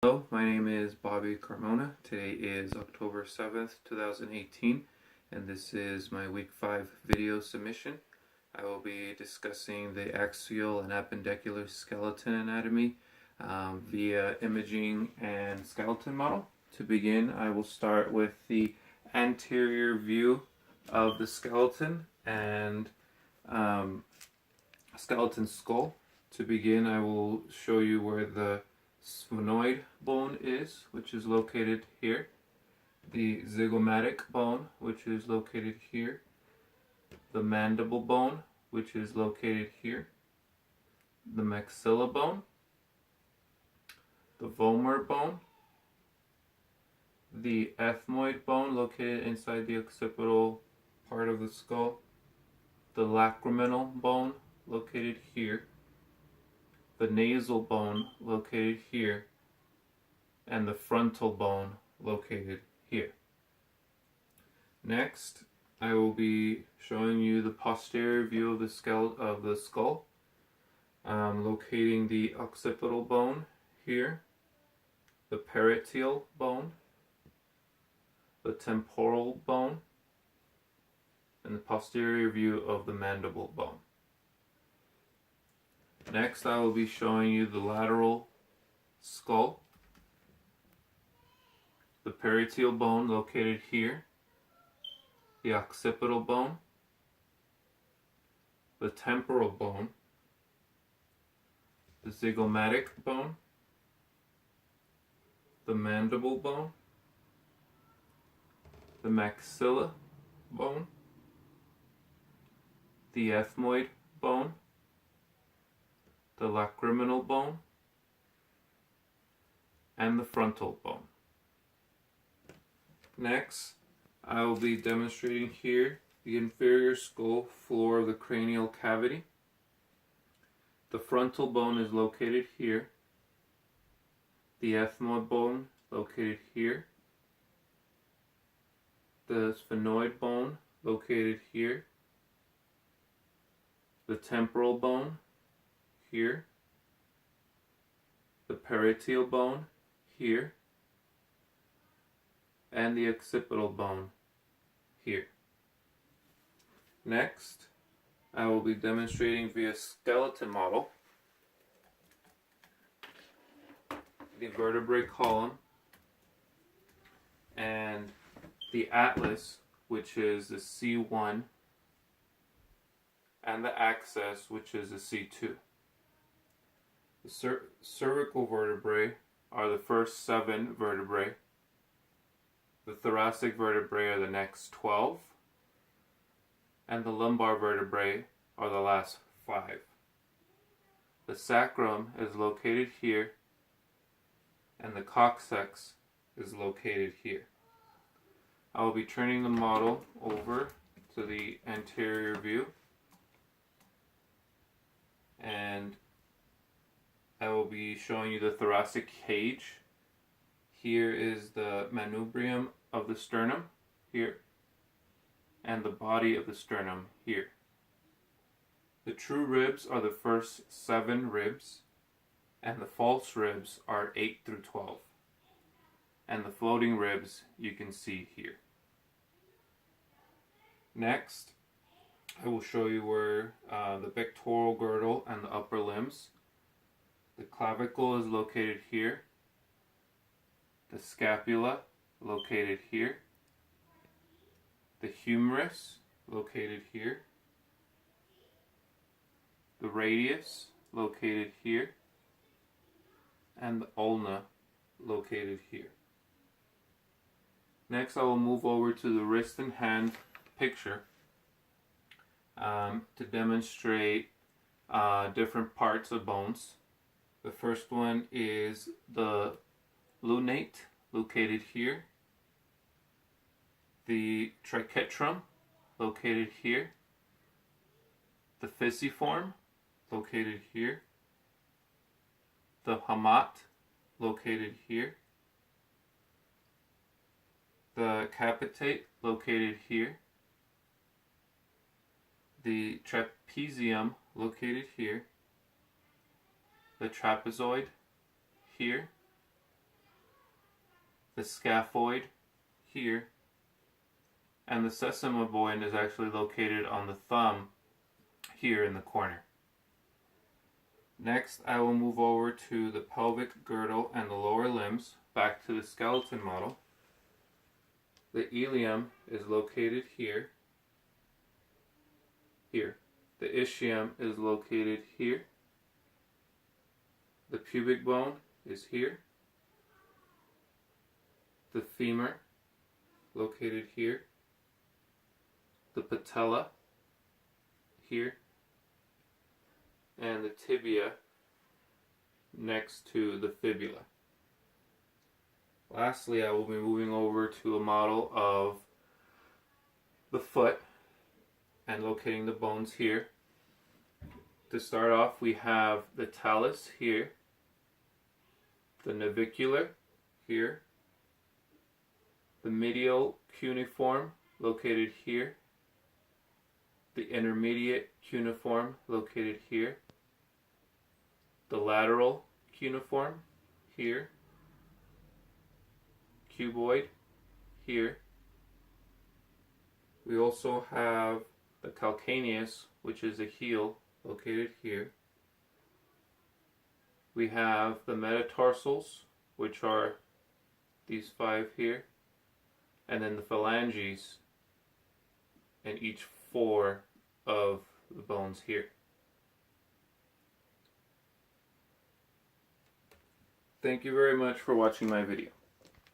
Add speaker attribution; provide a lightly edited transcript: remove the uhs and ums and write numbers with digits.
Speaker 1: Hello, my name is Bobby Carmona. Today is October 7th, 2018, and this is my week 5 video submission. I will be discussing the axial and appendicular skeleton anatomy via imaging and skeleton model. To begin, I will start with the anterior view of the skeleton and skeleton skull. To begin, I will show you where the sphenoid bone is, which is located here, the zygomatic bone, which is located here, the mandible bone, which is located here, the maxilla bone, the vomer bone, the ethmoid bone located inside the occipital part of the skull, the lacriminal bone located here, the nasal bone located here, and the frontal bone located here. Next, I will be showing you the posterior view of the skull, locating the occipital bone here, the parietal bone, the temporal bone, and the posterior view of the mandible bone. Next, I will be showing you the lateral skull, the parietal bone located here, the occipital bone, the temporal bone, the zygomatic bone, the mandible bone, the maxilla bone, the ethmoid bone, the lacriminal bone, and the frontal bone. Next, I will be demonstrating here the inferior skull floor of the cranial cavity. The frontal bone is located here, the ethmoid bone located here, the sphenoid bone located here, the temporal bone here, the parietal bone here, and the occipital bone here. Next, I will be demonstrating via skeleton model the vertebrae column and the atlas, which is the C1, and the axis, which is the C2. The cervical vertebrae are the first 7 vertebrae. The thoracic vertebrae are the next 12. And the lumbar vertebrae are the last 5. The sacrum is located here, and the coccyx is located here. I will be turning the model over to the anterior view, and I will be showing you the thoracic cage. Here is the manubrium of the sternum here, and the body of the sternum here. The true ribs are the first 7 ribs, and the false ribs are 8 through 12. And the floating ribs you can see here. Next, I will show you where the pectoral girdle and the upper limbs. The clavicle is located here, the scapula located here, the humerus located here, the radius located here, and the ulna located here. Next, I will move over to the wrist and hand picture to demonstrate different parts of bones. The first one is the lunate, located here, the triquetrum, located here, the pisiform, located here, the hamat, located here, the capitate, located here, the trapezium, located here, the trapezoid here, the scaphoid here, and the sesamoid is actually located on the thumb here in the corner. Next, I will move over to the pelvic girdle and the lower limbs, back to the skeleton model. The ilium is located here. Here. The ischium is located here. The pubic bone is here. The femur, located here. The patella, here. And the tibia next to the fibula. Lastly, I will be moving over to a model of the foot and locating the bones here. To start off, we have the talus here, the navicular here, the medial cuneiform located here, the intermediate cuneiform located here, the lateral cuneiform here, cuboid here. We also have the calcaneus, which is the heel, located here. We have the metatarsals, which are these 5 here, and then the phalanges in each 4 of the bones here. Thank you very much for watching my video.